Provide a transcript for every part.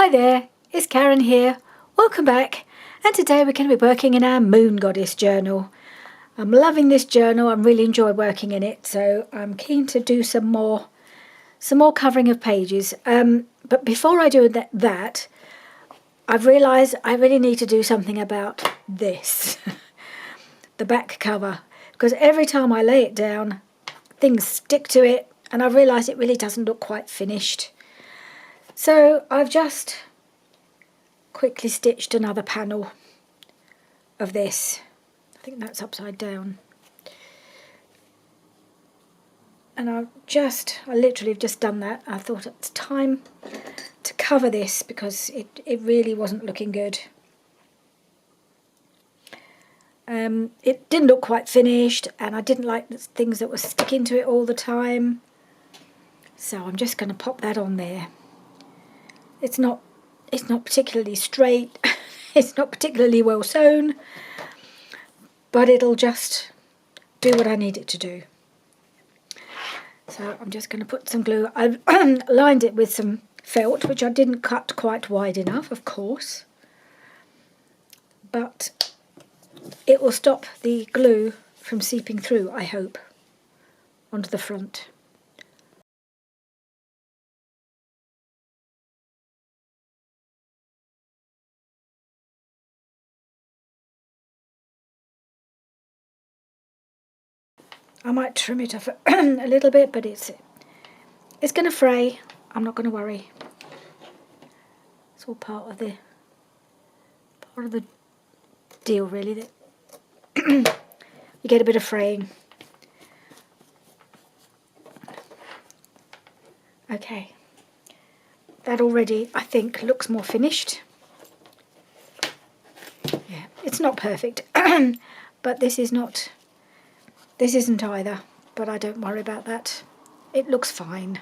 Hi there, it's Karen here. Welcome back. And today we're going to be working in our Moon Goddess journal. I'm loving this journal. I really enjoy working in it, so I'm keen to do some more covering of pages. But before I do that, I've realised I really need to do something about this, the back cover, because every time I lay it down, things stick to it, and I realise it really doesn't look quite finished. So I've just quickly stitched another panel of this. I think that's upside down. And I literally have just done that. I thought it's time to cover this because it really wasn't looking good. It didn't look quite finished, and I didn't like the things that were sticking to it all the time. So I'm just going to pop that on there. It's not particularly straight. It's not particularly well sewn, but it'll just do what I need it to do. So I'm just going to put some glue. I've lined it with some felt, which I didn't cut quite wide enough, of course, but it will stop the glue from seeping through, I hope, onto the front. I might trim it off a little bit, but it's going to fray. I'm not going to worry. It's all part of the deal, really. That you get a bit of fraying. Okay, that already, I think, looks more finished. Yeah, it's not perfect, but this isn't either, but I don't worry about that. It looks fine.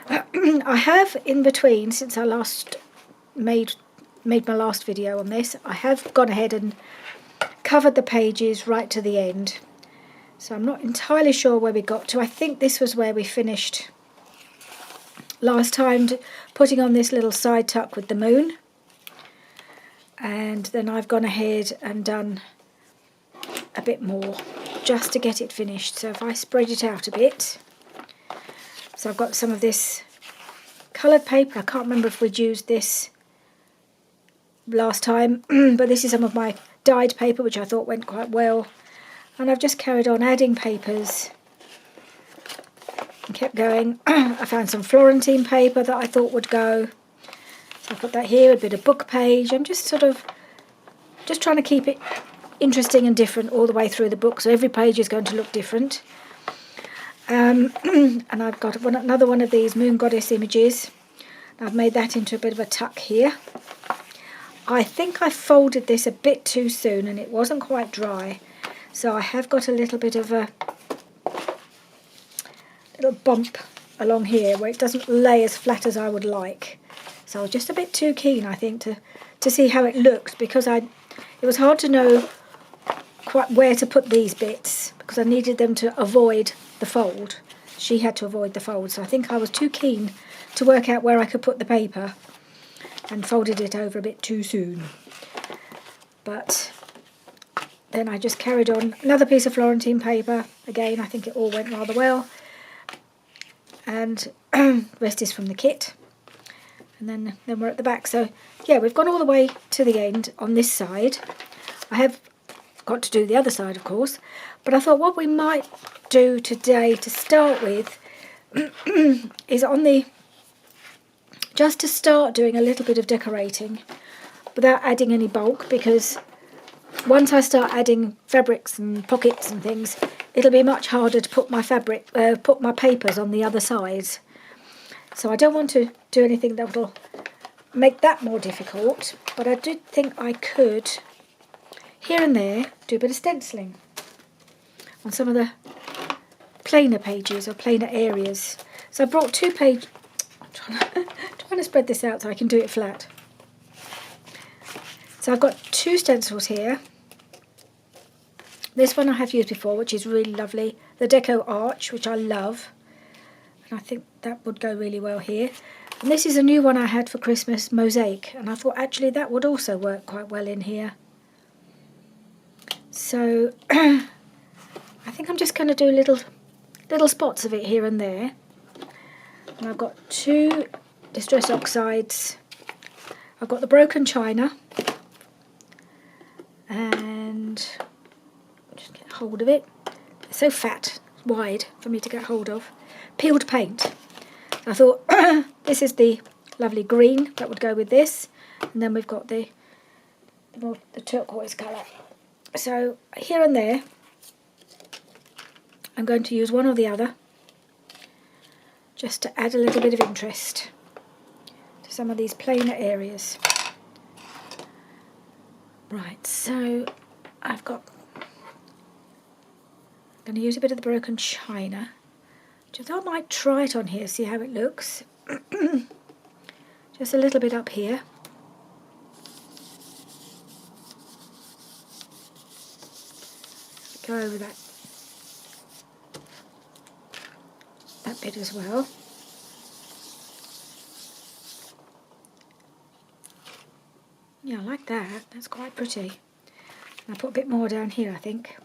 I have, in between, since I last made my last video on this, I have gone ahead and covered the pages right to the end. So I'm not entirely sure where we got to. I think this was where we finished last time, putting on this little side tuck with the moon. And then I've gone ahead and done a bit more just to get it finished. So if I spread it out a bit, so I've got some of this coloured paper. I can't remember if we'd used this last time, but this is some of my dyed paper, which I thought went quite well. And I've just carried on adding papers and kept going. I found some Florentine paper that I thought would go. So I put that here, a bit of book page. I'm just trying to keep it interesting and different all the way through the book, so every page is going to look different. And I've got another one of these Moon Goddess images. I've made that into a bit of a tuck here. I think I folded this a bit too soon and it wasn't quite dry, so I have got a little bit of a little bump along here where it doesn't lay as flat as I would like. So I was just a bit too keen, I think, to see how it looked, because it was hard to know quite where to put these bits because I needed them to avoid the fold. She had to avoid the fold, so I think I was too keen to work out where I could put the paper and folded it over a bit too soon. But then I just carried on another piece of Florentine paper. Again, I think it all went rather well, and the rest is from the kit. And then we're at the back. So yeah, we've gone all the way to the end on this side. I have got to do the other side, of course, but I thought what we might do today to start with is just to start doing a little bit of decorating without adding any bulk, because once I start adding fabrics and pockets and things, it'll be much harder to put my papers on the other sides. So I don't want to do anything that will make that more difficult, but I did think I could, here and there, do a bit of stenciling on some of the plainer pages or plainer areas. So I brought 2 pages. I'm trying to spread this out so I can do it flat. So I've got 2 stencils here. This one I have used before, which is really lovely. The Deco Arch, which I love. And I think that would go really well here. And this is a new one I had for Christmas, Mosaic, and I thought actually that would also work quite well in here. So I think I'm just going to do little spots of it here and there. And I've got 2 Distress Oxides. I've got the broken china, and just get hold of it. It's so fat, wide for me to get hold of. Peeled paint. I thought this is the lovely green that would go with this, and then we've got the turquoise colour. So here and there I'm going to use one or the other just to add a little bit of interest to some of these plainer areas. Right, so I'm going to use a bit of the broken china. Just I might try it on here, see how it looks. Just a little bit up here. Go over that bit as well. Yeah, I like that. That's quite pretty. I'll put a bit more down here, I think.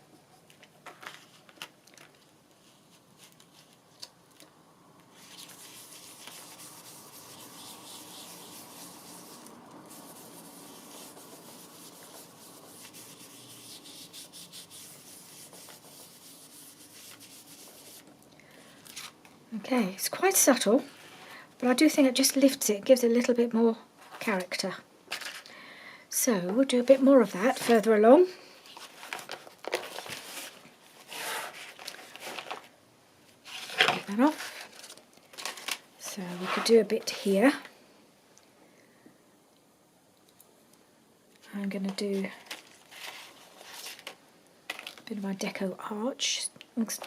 Okay, it's quite subtle, but I do think it just lifts it, gives it a little bit more character. So we'll do a bit more of that further along. Take that off. So we could do a bit here. I'm going to do a bit of my deco arch. Looks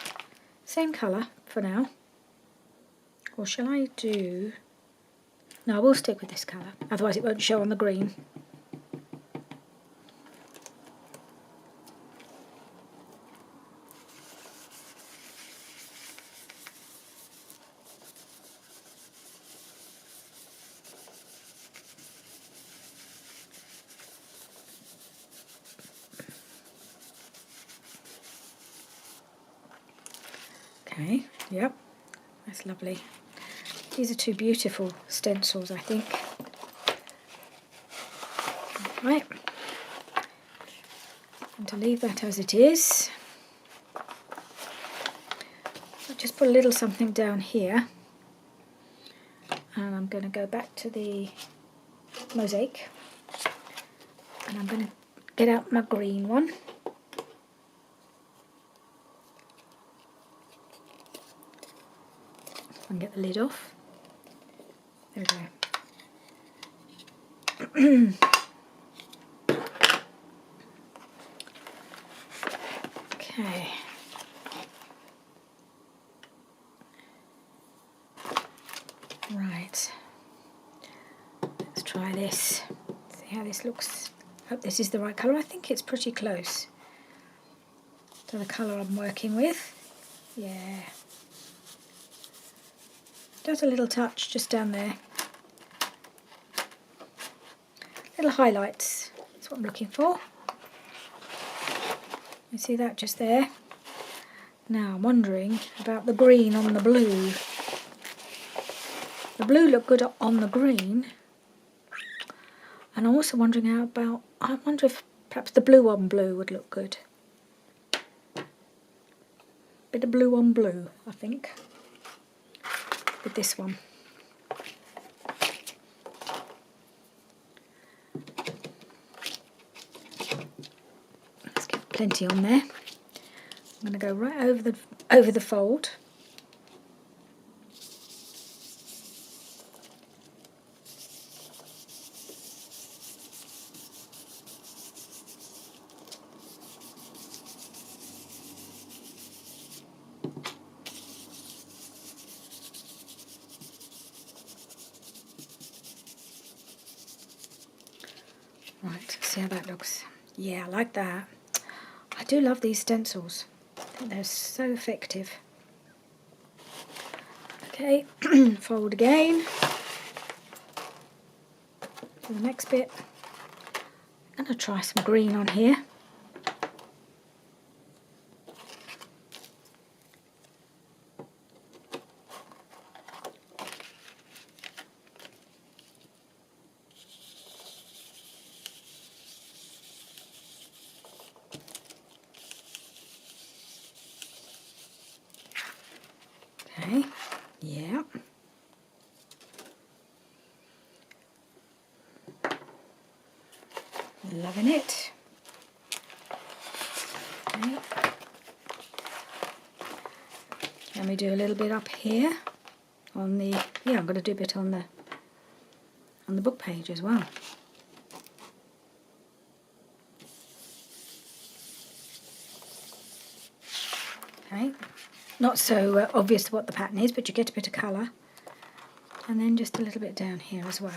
same colour for now. Or shall I do... No, I will stick with this colour, otherwise it won't show on the green. Okay, yep, that's lovely. These are 2 beautiful stencils, I think. Right, and to leave that as it is, I'll just put a little something down here, and I'm going to go back to the Mosaic, and I'm going to get out my green one. And get the lid off. There we go. Okay. Right. Let's try this. See how this looks. Hope this is the right colour. I think it's pretty close to the colour I'm working with. Yeah. Just a little touch just down there. Little highlights, that's what I'm looking for. You see that just there? Now I'm wondering about the green on the blue. The blue looked good on the green. And I'm also wondering I wonder if perhaps the blue on blue would look good. Bit of blue on blue, I think. With this one. Let's get plenty on there. I'm going to go right over the fold. Right, see how that looks. Yeah, I like that. I do love these stencils. I think they're so effective. Okay, fold again. to the next bit. I'm going to try some green on here. Okay, yeah. Loving it. Okay. Let me do a little bit up here on the, yeah, I'm going to do a bit on the book page as well. Okay, not so obvious what the pattern is, but you get a bit of colour. And then just a little bit down here as well.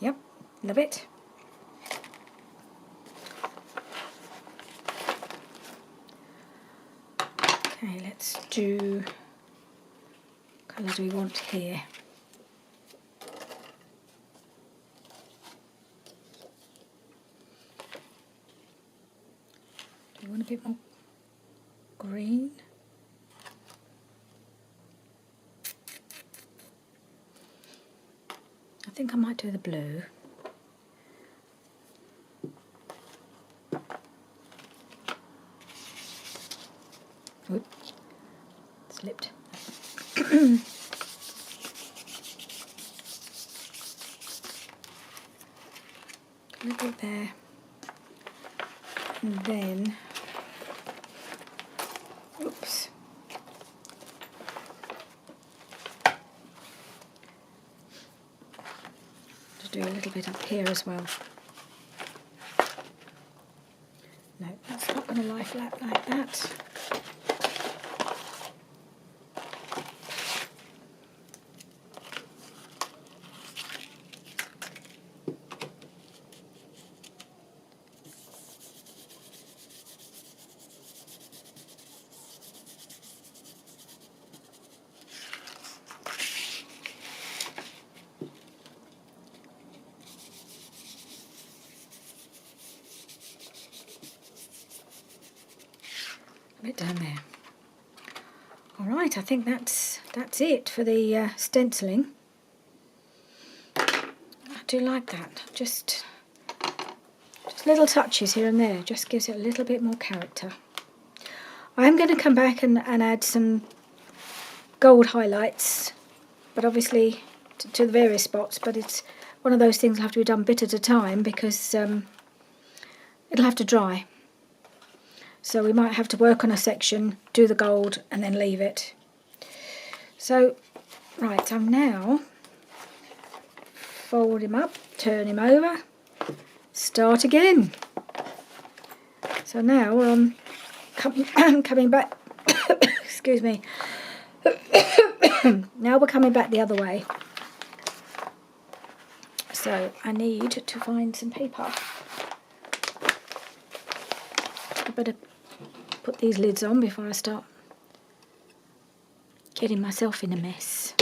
Yep, love it. Okay, let's do, what colour do we want here? Do we want a bit more green? I think I might do the blue. Oop, slipped. A little bit there. And then, oops. Do a little bit up here as well. No, that's not going to lie flat like that. A bit down there. All right, I think that's it for the stenciling. I do like that. Just little touches here and there. Just gives it a little bit more character. I'm going to come back and add some gold highlights, but obviously to the various spots. But it's one of those things that have to be done bit at a time because it'll have to dry. So we might have to work on a section, do the gold, and then leave it. So, right, I'm now fold him up, turn him over, start again. So now I'm coming back, excuse me, now we're coming back the other way. So I need to find some paper. I better put these lids on before I start getting myself in a mess.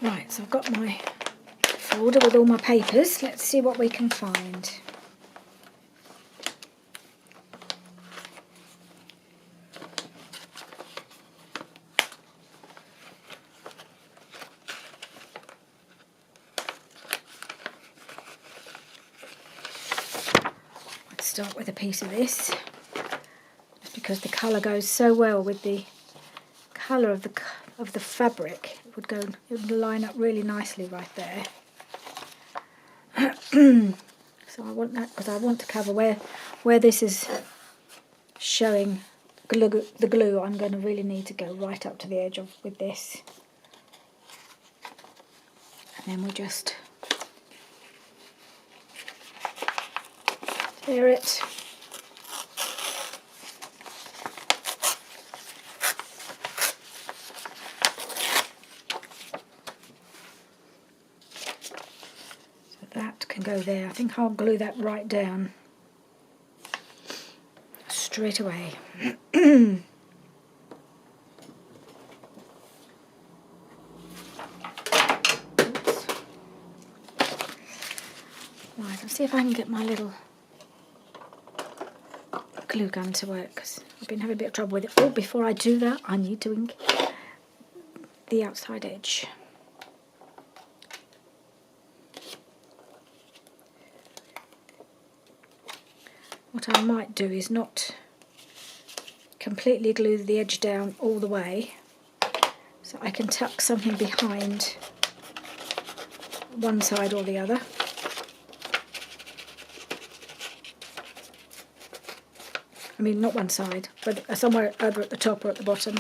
Right, so I've got my folder with all my papers. Let's see what we can find. Start with a piece of this, just because the colour goes so well with the colour of the fabric. It would line up really nicely right there. So I want that because I want to cover where this is showing the glue. I'm going to really need to go right up to the edge with this, and then we'll just tear it. So that can go there. I think I'll glue that right down. straight away. Oops. Right, let's see if I can get my little glue gun to work, because I've been having a bit of trouble with it. Oh, before I do that, I need to ink the outside edge. What I might do is not completely glue the edge down all the way, so I can tuck something behind one side or the other. I mean, not one side, but somewhere either at the top or at the bottom.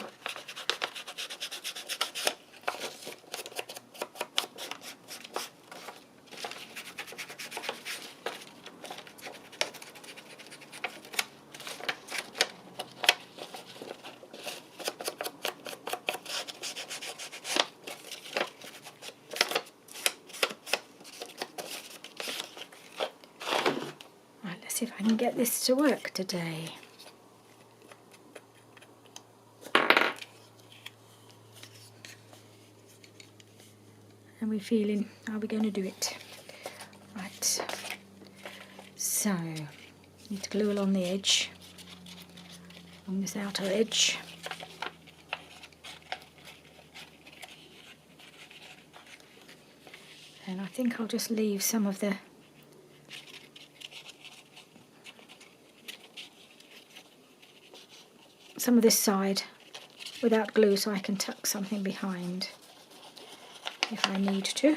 Right, let's see if I can get this to work today. And we're feeling, how are we going to do it? Right, so need to glue along the edge, along this outer edge. And I think I'll just leave some of this side without glue, so I can tuck something behind if I need to.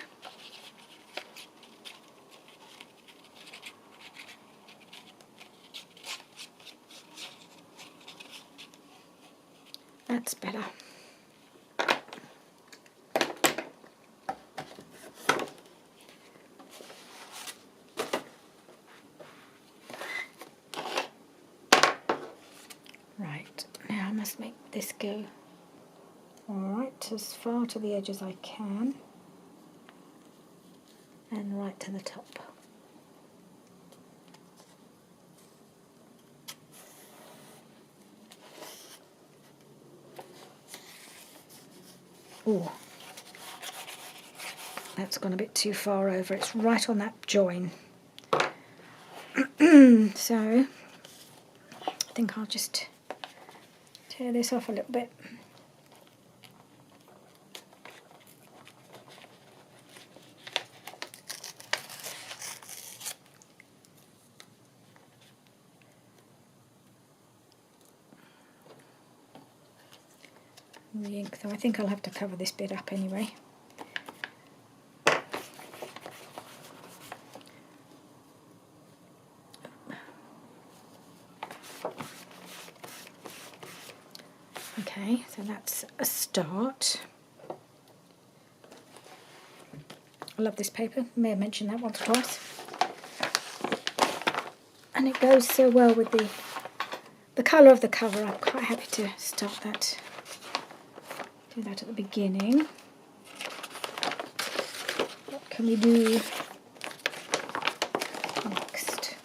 That's better. Right, now I must make this go alright as far to the edge as I can and right to the top. Oh, that's gone a bit too far over. It's right on that join. So I think I'll just tear this off a little bit. The ink, though, I think I'll have to cover this bit up anyway. Okay, so that's a start. I love this paper, may have mentioned that once or twice. And it goes so well with the colour of the cover. I'm quite happy to start that. Do that at the beginning. What can we do next?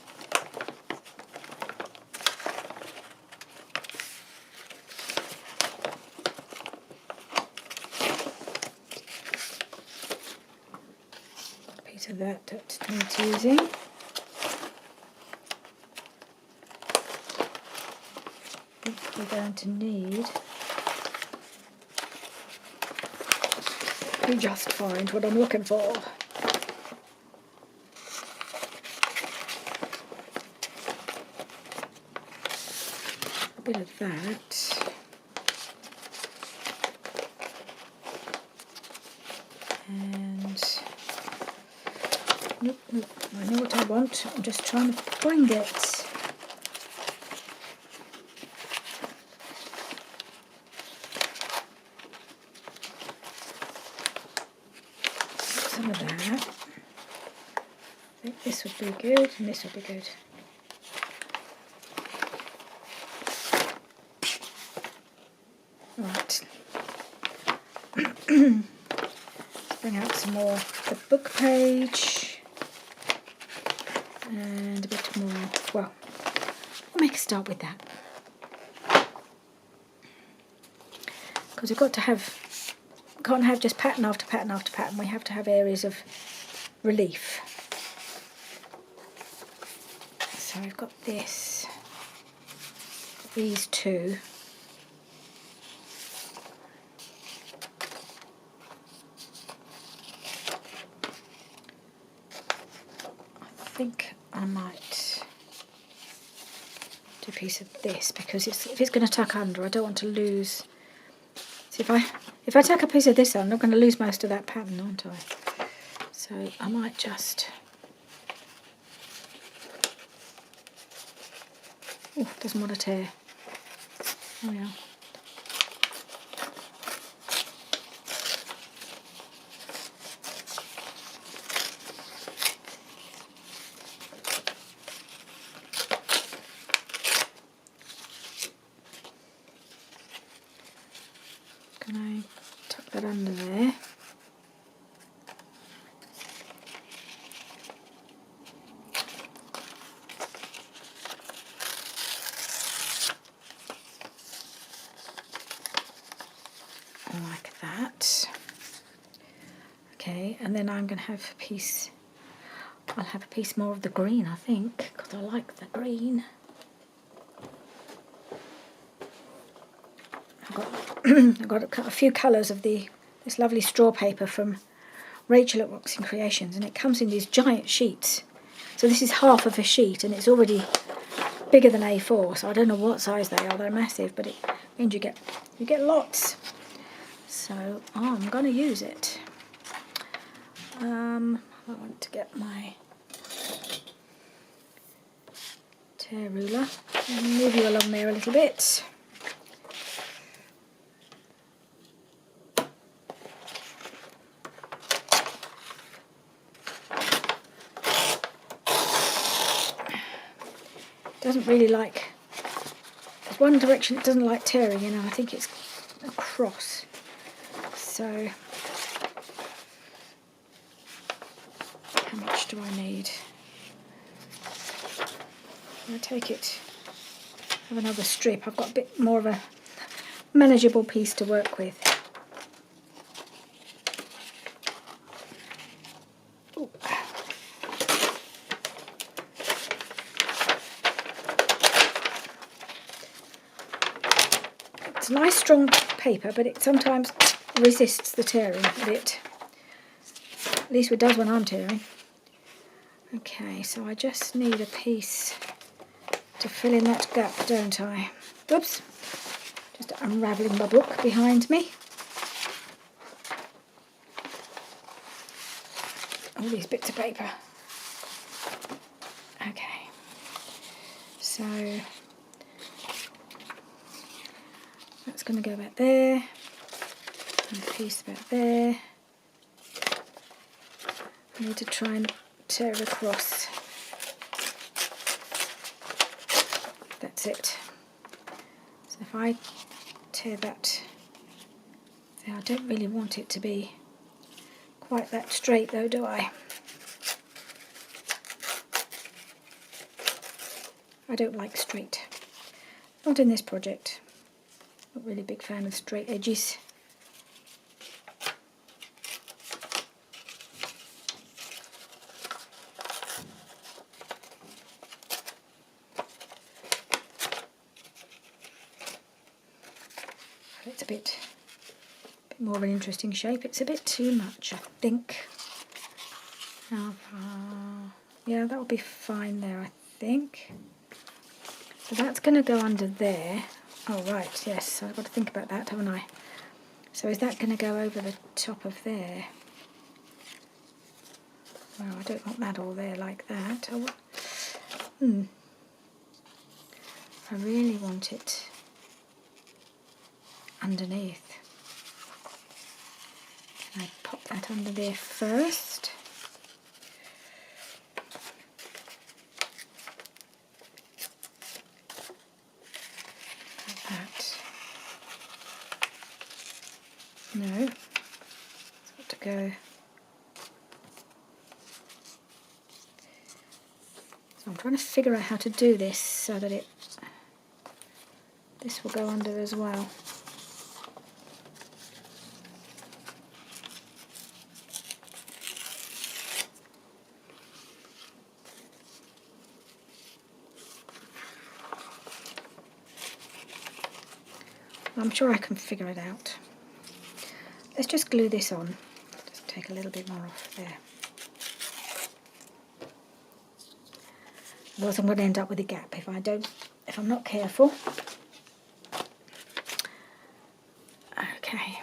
A piece of that needs using. I think we're going to need. You just find what I'm looking for. A bit of that. And nope, I know what I want. I'm just trying to find it. Some of that. I think this would be good and this would be good. Right. Let's bring out some more of the book page and a bit more. Well, we'll make a start with that. because we've got to have, can't have just pattern after pattern after pattern. We have to have areas of relief. So I've got this, these two. I think I might do a piece of this because if it's going to tuck under, I don't want to lose. See, if I tuck a piece of this on, I'm not going to lose most of that pattern, aren't I? So I might just. Oh, doesn't want to tear. Oh yeah. Can I tuck that under there? Like that. Okay, and then I'm going to have a piece, I'll have a piece more of the green, I think, because I like the green. I've got a few colours of this lovely straw paper from Rachel at Waxing Creations, and it comes in these giant sheets. So this is half of a sheet, and it's already bigger than A4, so I don't know what size they are. They're massive, but it means you get lots. So I'm going to use it. I want to get my tear ruler and move you along there a little bit. Doesn't really like, there's one direction it doesn't like tearing, you know, I think it's across. So how much do I need? I take it, have another strip. I've got a bit more of a manageable piece to work with. Ooh. It's nice strong paper, but it sometimes resists the tearing a bit. At least it does when I'm tearing. Okay, so I just need a piece to fill in that gap, don't I? Oops, just unravelling my book behind me. All these bits of paper. Okay, so that's going to go back there, and a piece back there. I need to try and tear across. That's it. So if I tear that, see, I don't really want it to be quite that straight though, do I? I don't like straight. Not in this project. Not really a big fan of straight edges. It's a bit more of an interesting shape. It's a bit too much, I think. Yeah, that'll be fine there, I think. So that's going to go under there. Oh, right, yes, so I've got to think about that, haven't I? So is that going to go over the top of there? Well, I don't want that all there like that. I really want it underneath. Can I pop that under there first? Like that. No, it's got to go. So I'm trying to figure out how to do this so that this will go under as well. I'm sure I can figure it out. Let's just glue this on. Just take a little bit more off there. Otherwise I'm going to end up with a gap if I'm not careful. Okay.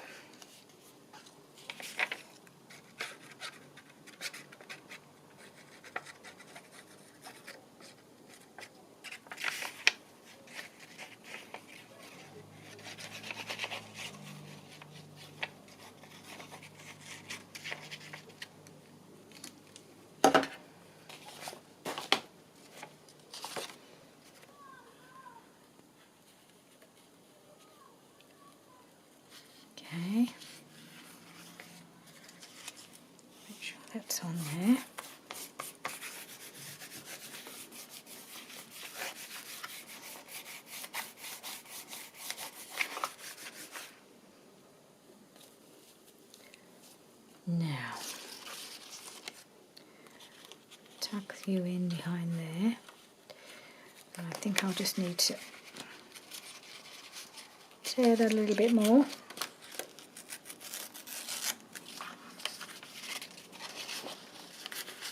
Okay. Make sure that's on there. Now, tuck you in behind there. And I think I'll just need to tear that a little bit more.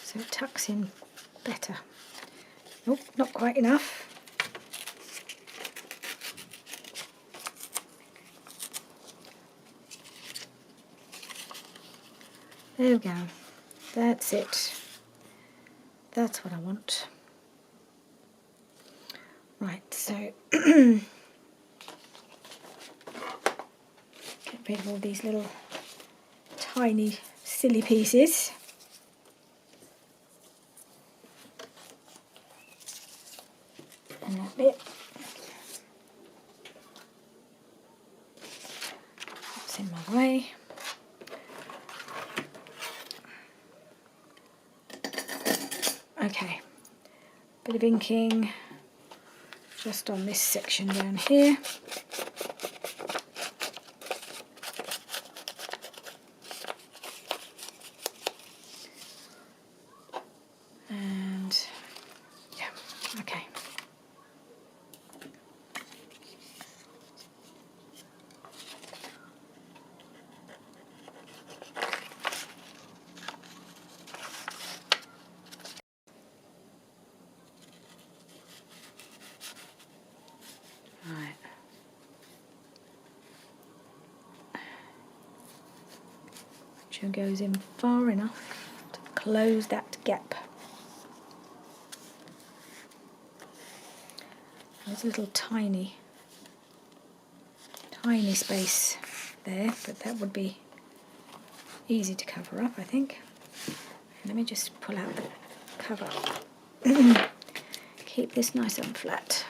So it tucks in better. Nope, not quite enough. There we go. That's it. That's what I want. Right, so get rid of all these little tiny silly pieces. And that bit. That's in my way. Okay, bit of inking just on this section down here. And yeah, okay. Right. Which goes in far enough to close that gap. There's a little tiny space there, but that would be easy to cover up, I think. Let me just pull out the cover. Keep this nice and flat.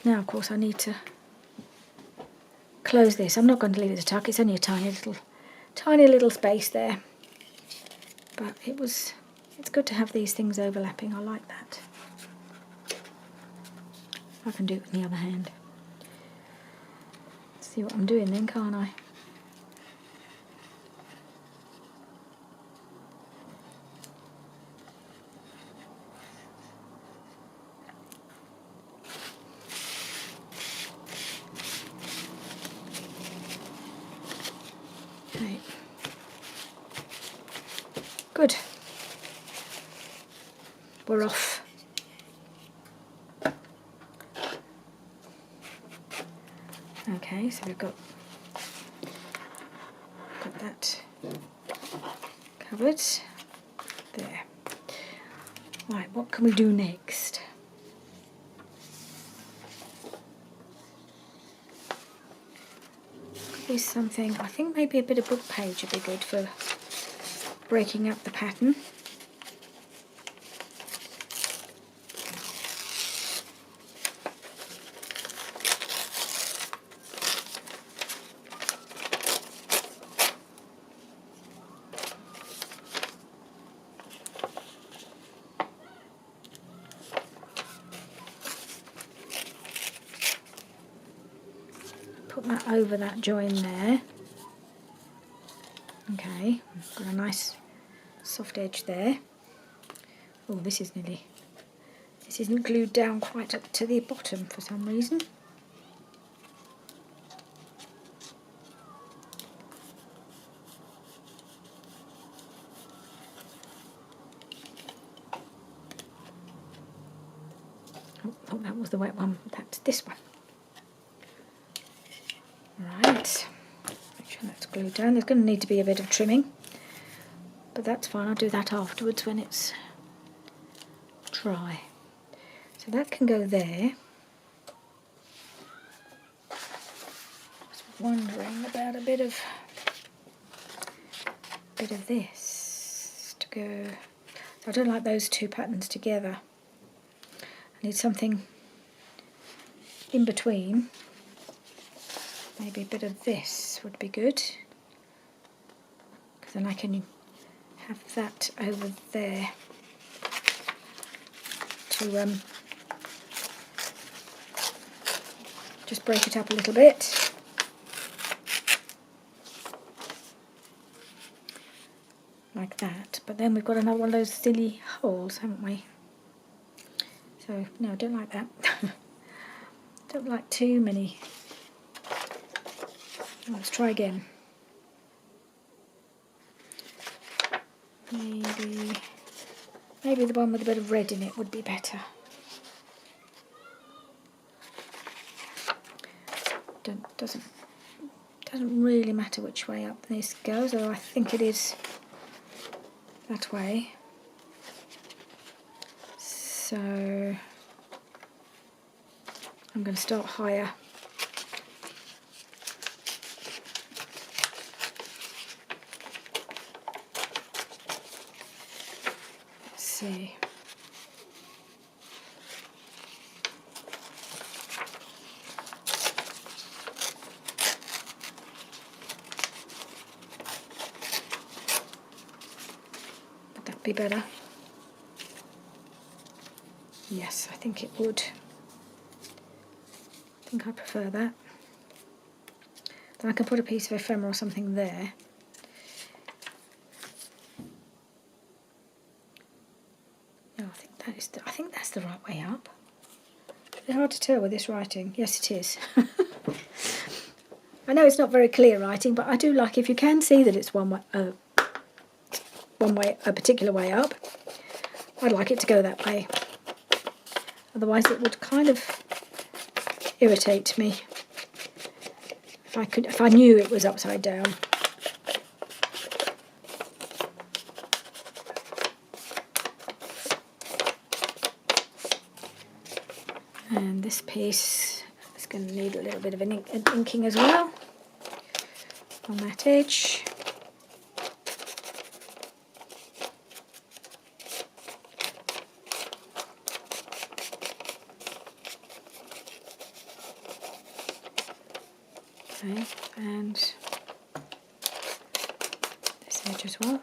Now, of course, I need to close this. I'm not going to leave it to tuck. It's only a tiny little space there. But it's good to have these things overlapping. I like that. I can do it with the other hand. See what I'm doing then, can't I? Okay. Good. We're off. Okay, so we've got that covered there. Right, what can we do next? Could be something, I think maybe a bit of book page would be good for breaking up the pattern. put that over that join there. Okay, got a nice soft edge there. Oh, this isn't glued down quite up to the bottom for some reason. Oh, that was the wet one. That's this one. Right. Make sure that's glued down. There's going to need to be a bit of trimming, but that's fine. I'll do that afterwards when it's dry. So that can go there. I was wondering about a bit of this to go. So I don't like those two patterns together. I need something in between. Maybe a bit of this would be good, because then I can have that over there to just break it up a little bit. Like that. But then we've got another one of those silly holes, haven't we? So, no, I don't like that. Don't like too many. Let's try again. Maybe the one with a bit of red in it would be better. Doesn't really matter which way up this goes, although I think it is that way. So I'm going to start higher. Let's see. Would that be better? Yes, I think it would. I think I prefer that. Then I can put a piece of ephemera or something there. No, I think that's the right way up. It's hard to tell with this writing. Yes, it is. I know it's not very clear writing, but I do like if you can see that it's one way, a particular way up. I'd like it to go that way. Otherwise it would kind of irritate me if I knew it was upside down. And this piece is going to need a little bit of an inking as well on that edge. Okay, and this edge as well,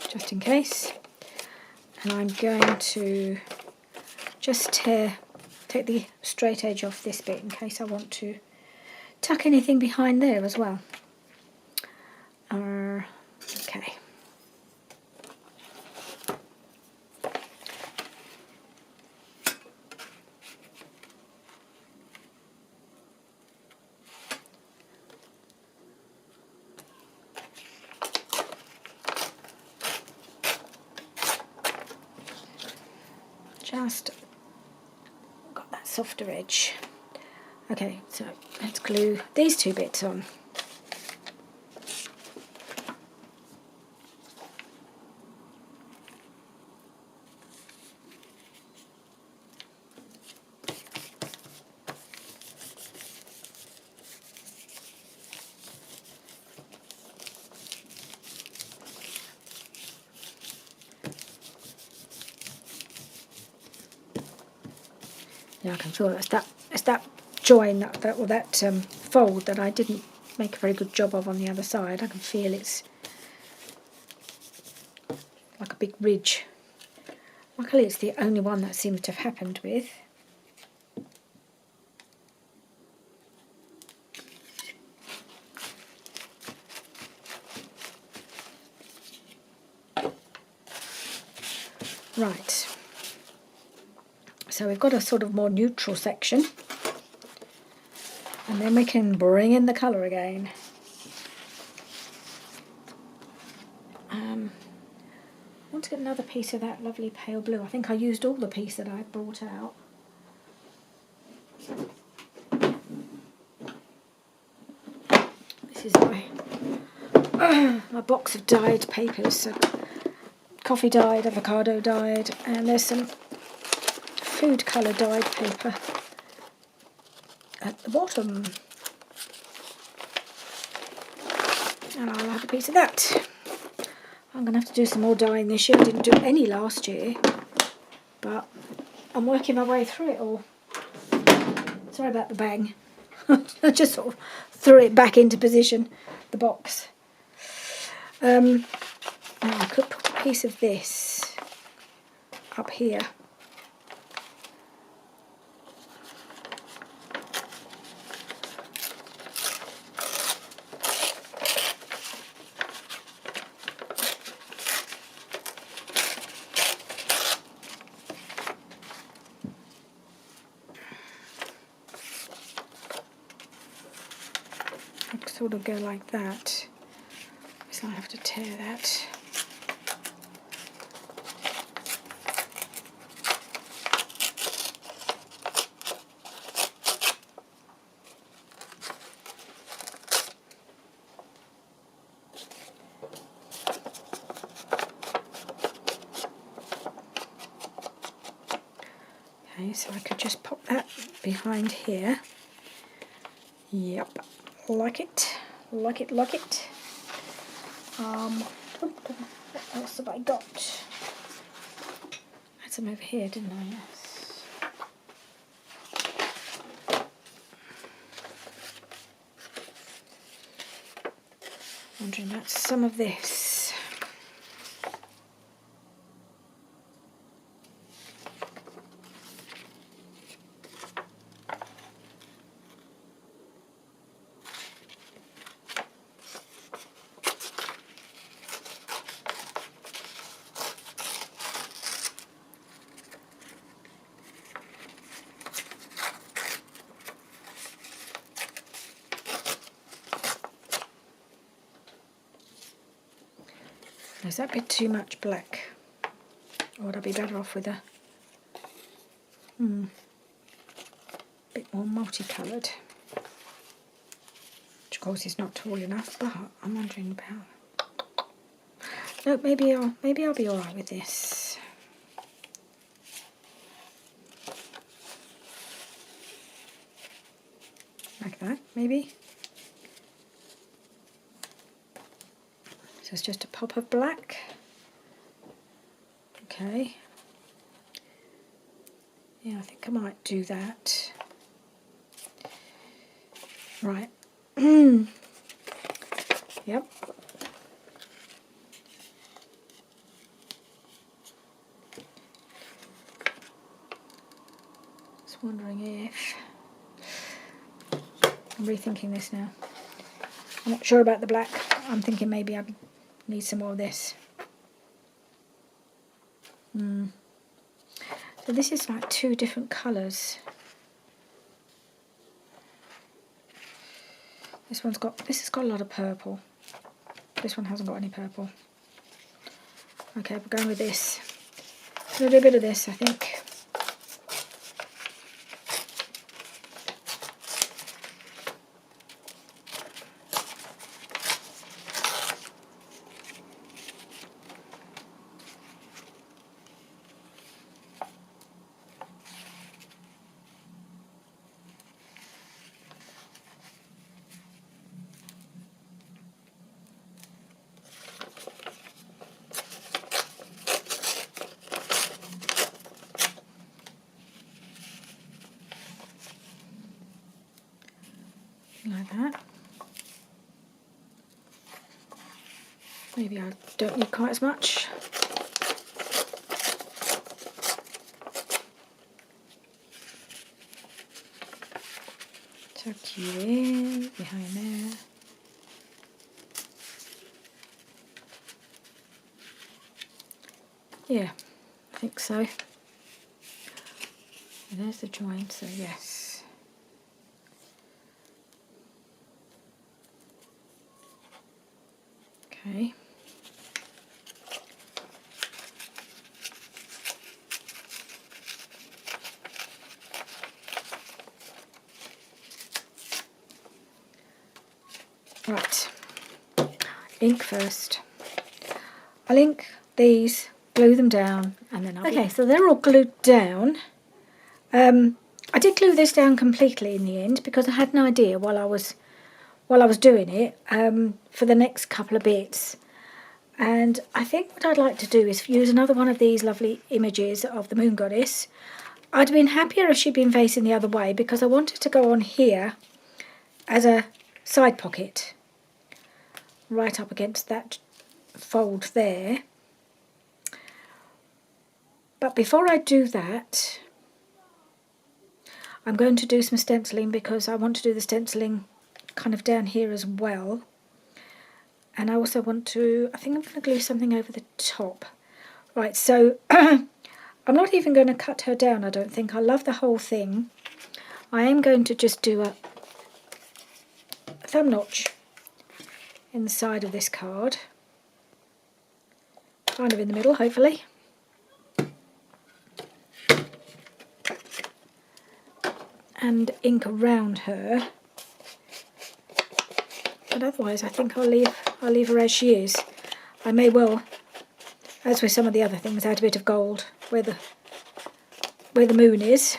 just in case. And I'm going to just take the straight edge off this bit in case I want to tuck anything behind there as well. Okay. Just got that softer edge. Okay, so let's glue these two bits on. Yeah, I can feel it's that join, that fold that I didn't make a very good job of on the other side. I can feel it's like a big ridge. Luckily it's the only one that seems to have happened with. Right, so we've got a sort of more neutral section, and then we can bring in the colour again. I want to get another piece of that lovely pale blue. I think I used all the piece that I brought out. This is my box of dyed papers. So coffee dyed, avocado dyed, and there's some food colour dyed paper at the bottom. And I'll have a piece of that. I'm going to have to do some more dyeing this year. I didn't do any last year, but I'm working my way through it all. Sorry about the bang. I just sort of threw it back into position, the box. Now I could put a piece of this up here. Sort of go like that, so I have to tear that. Okay, so I could just pop that behind here. Yep. Like it, like it, like it. What else have I got? I had some over here, didn't I? Yes. Wondering about some of this. Is that a bit too much black? Or would I be better off with a bit more multicoloured? Which of course is not tall enough, but I'm wondering about. No, maybe I'll be alright with this. Like that, maybe. So it's just a pop of black. Okay. Yeah, I think I might do that. Right. Yep. Just wondering if... I'm rethinking this now. I'm not sure about the black. I'm thinking maybe I need some more of this. So this is like two different colours. This has got a lot of purple. This one hasn't got any purple. Okay, we're going with this. I'm going to do a bit of this, I think. Like that. Maybe I don't need quite as much. Tuck you in behind there. Yeah, think so. And there's the joint, so yes. Okay. Right, ink first. I'll ink these, glue them down, and then okay, so they're all glued down. I did glue this down completely in the end because I had an idea while I was doing it for the next couple of bits. And I think what I'd like to do is use another one of these lovely images of the moon goddess. I'd have been happier if she'd been facing the other way because I wanted to go on here as a side pocket, right up against that fold there. But before I do that, I'm going to do some stenciling because I want to do the stenciling kind of down here as well. And I also want to, I think I'm going to glue something over the top. Right, so I'm not even going to cut her down, I don't think. I love the whole thing. I am going to just do a thumb notch in the side of this card. Kind of in the middle, hopefully. And ink around her. But otherwise I think I'll leave her as she is. I may well, as with some of the other things, add a bit of gold where the moon is.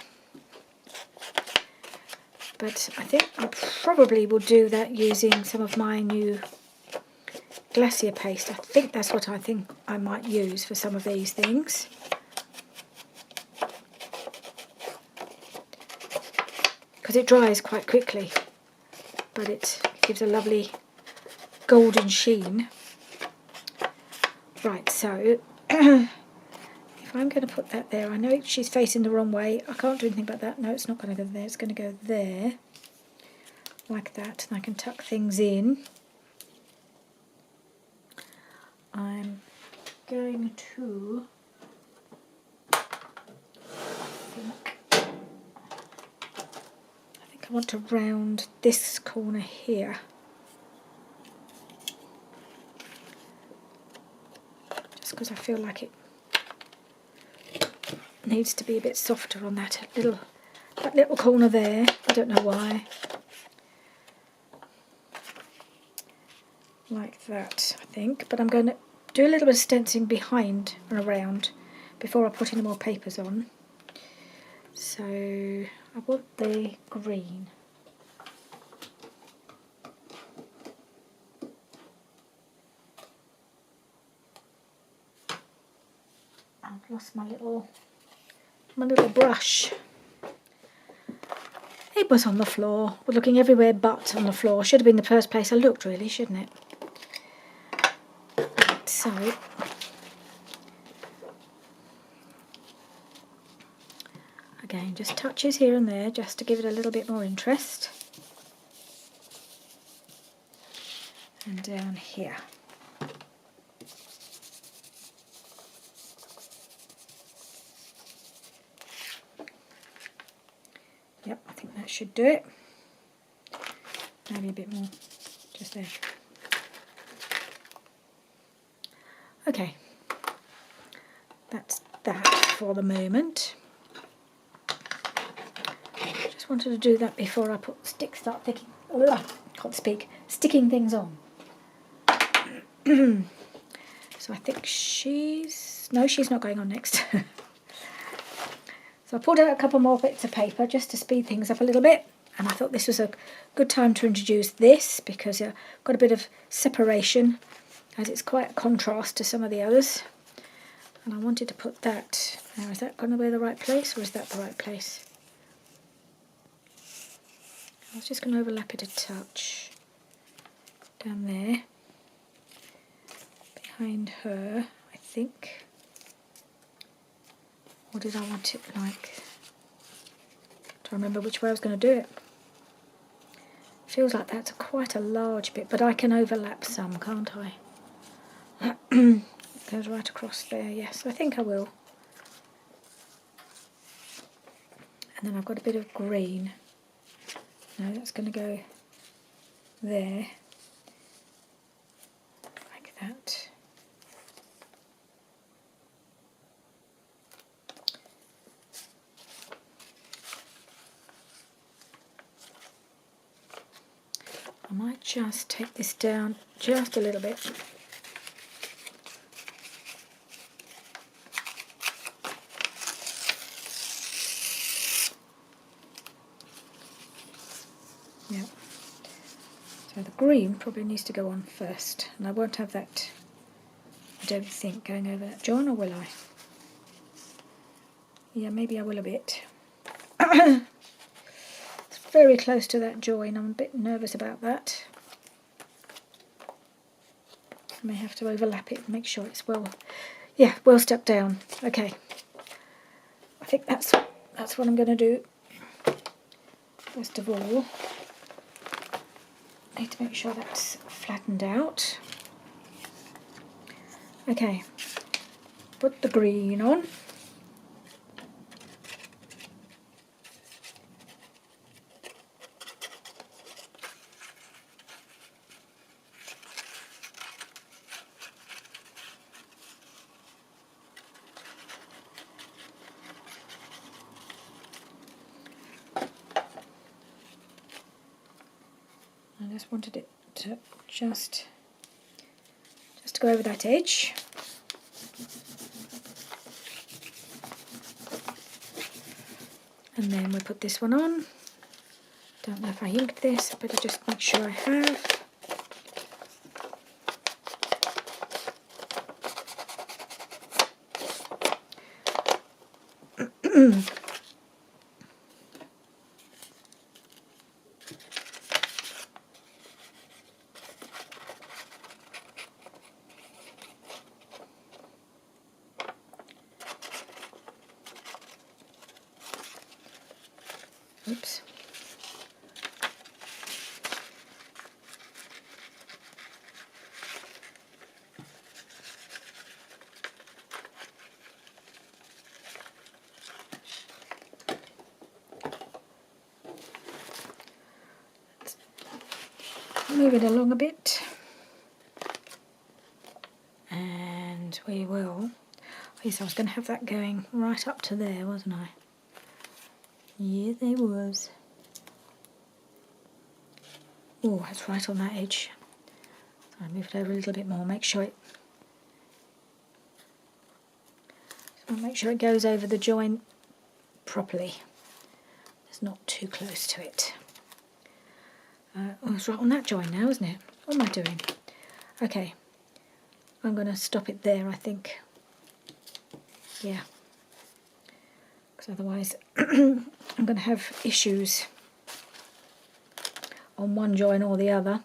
But I think I probably will do that using some of my new glacier paste. I think that's what I think I might use for some of these things. Because it dries quite quickly, but it gives a lovely golden sheen. Right, so if I'm going to put that there, I know she's facing the wrong way. I can't do anything about that. No, it's not going to go there. It's going to go there, like that, and I can tuck things in. I'm going to I want to round this corner here. Just because I feel like it needs to be a bit softer on that little corner there. I don't know why. Like that, I think. But I'm going to do a little bit of stenciling behind and around before I put any more papers on. So I want the green. I've lost my little brush. It was on the floor. We're looking everywhere but on the floor. Should have been the first place I looked, really, shouldn't it? So again, just touches here and there just to give it a little bit more interest. And down here. Yep, I think that should do it. Maybe a bit more, just there. Okay, that's that for the moment. Just wanted to do that before I start thinking. Can't speak. Sticking things on. So I think she's not going on next. So I pulled out a couple more bits of paper just to speed things up a little bit, and I thought this was a good time to introduce this because I've got a bit of separation as it's quite a contrast to some of the others. And I wanted to put that. Now, is that going to be the right place or is that the right place? I was just going to overlap it a touch down there behind her, I think. Or did I want it like... to remember which way I was going to do it. Feels like that's quite a large bit, but I can overlap some, can't I? It goes right across there, yes, I think I will. And then I've got a bit of green. No, that's going to go there, like that. I might just take this down just a little bit. Yeah. So the green probably needs to go on first, and I won't have that, I don't think, going over that join, or will I? Yeah, maybe I will a bit. It's very close to that join. I'm a bit nervous about that. I may have to overlap it and make sure it's well stuck down. Okay. I think that's what I'm going to do. First of all, I need to make sure that's flattened out. Okay. Put the green on. I just wanted it to just go over that edge. And then we put this one on. Don't know if I inked this, I better just make sure I have. Oops. Move it along a bit, and we will. Yes, I was going to have that going right up to there, wasn't I? Yes, it was. Oh, that's right on that edge. So I move it over a little bit more. Make sure it. Make sure it goes over the joint properly. It's not too close to it. Oh, it's right on that join now, isn't it? What am I doing? Okay, I'm going to stop it there, I think. Yeah, because otherwise I'm going to have issues on one join or the other.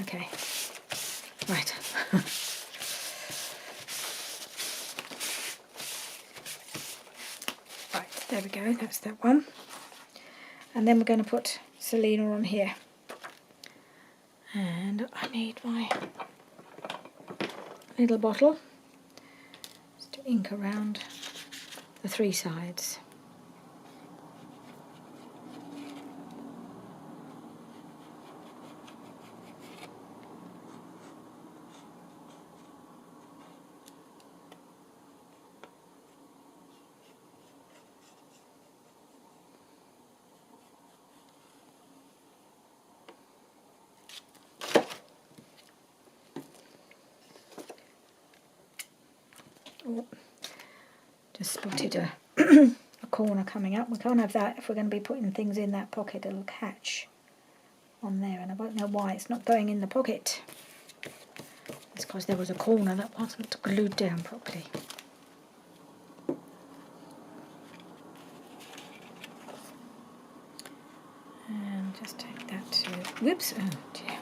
Okay, right. Right, there we go, that's that one. And then we're going to put Selena on here. And I need my little bottle just to ink around the three sides. Oh, just spotted a, a corner coming up. We can't have that if we're going to be putting things in that pocket. It'll catch on there, and I won't know why it's not going in the pocket. It's because there was a corner that wasn't glued down properly. And just take that to... Whoops! Oh dear.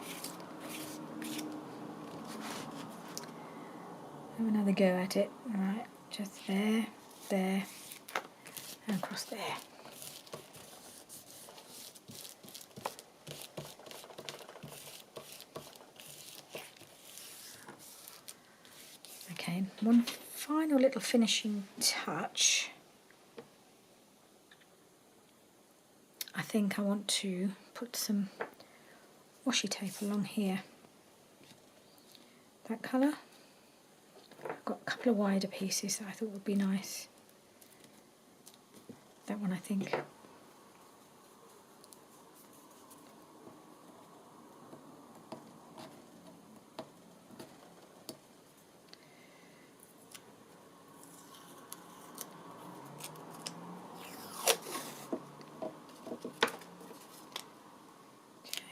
Have another go at it. Right, just there, there, and across there. then one final little finishing touch. I think I want to put some washi tape along here. That colour. I've got a couple of wider pieces that I thought would be nice. That one, I think.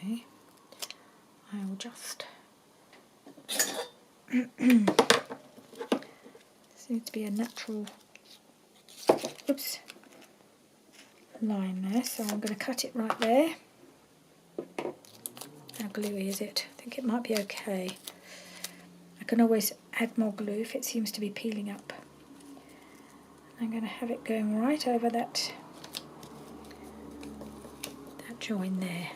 Okay, I will just this needs to be a natural line there, so I'm going to cut it right there. How gluey is it? I think it might be okay. I can always add more glue if it seems to be peeling up. I'm going to have it going right over that join there.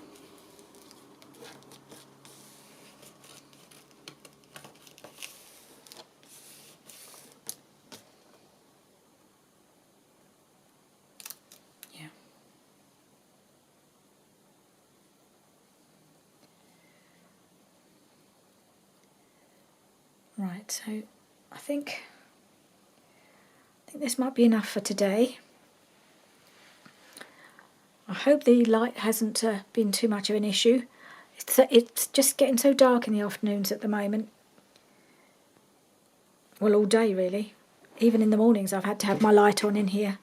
Yeah. Right, so I think this might be enough for today. I hope the light hasn't been too much of an issue. It's just getting so dark in the afternoons at the moment. Well, all day really. Even in the mornings I've had to have my light on in here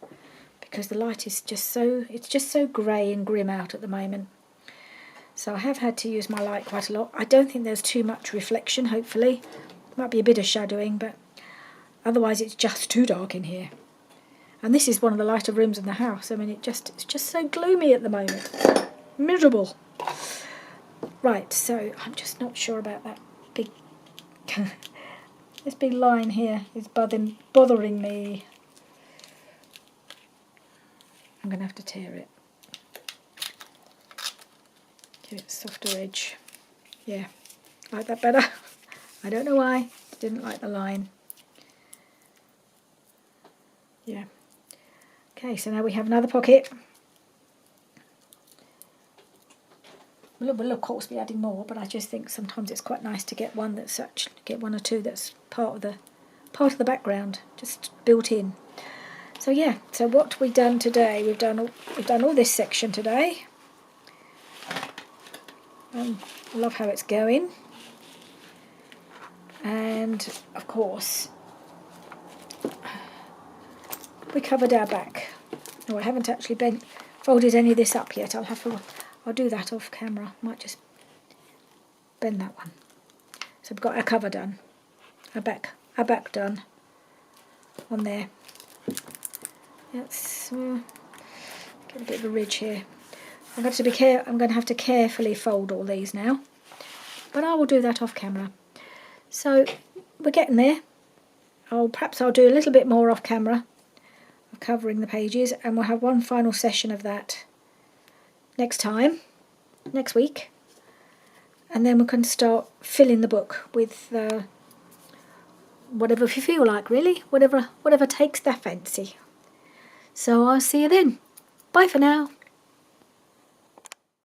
because the light is just so grey and grim out at the moment. So I have had to use my light quite a lot. I don't think there's too much reflection, hopefully. Might be a bit of shadowing, but otherwise it's just too dark in here. And this is one of the lighter rooms in the house. I mean, it's just so gloomy at the moment. Miserable. Right, so I'm just not sure about that big... this big line here is bothering me. I'm going to have to tear it. Give it a softer edge. Yeah, like that better. I don't know why. Didn't like the line. Yeah. Okay, so now we have another pocket. We'll of course be adding more, but I just think sometimes it's quite nice to get one that's get one or two that's part of the background, just built in. So yeah, so what we've done today, we've done all this section today. I love how it's going. And of course, we covered our back. No, I haven't actually folded any of this up yet. I'll do that off camera. Might just bend that one. So we've got our cover done, our back done on there. Let's get a bit of a ridge here. I'm going to have to carefully fold all these now, but I will do that off camera. So we're getting there. Perhaps I'll do a little bit more off camera of covering the pages, and we'll have one final session of that next week, and then we can start filling the book with whatever you feel like, really, whatever takes their fancy. So I'll see you then. Bye for now.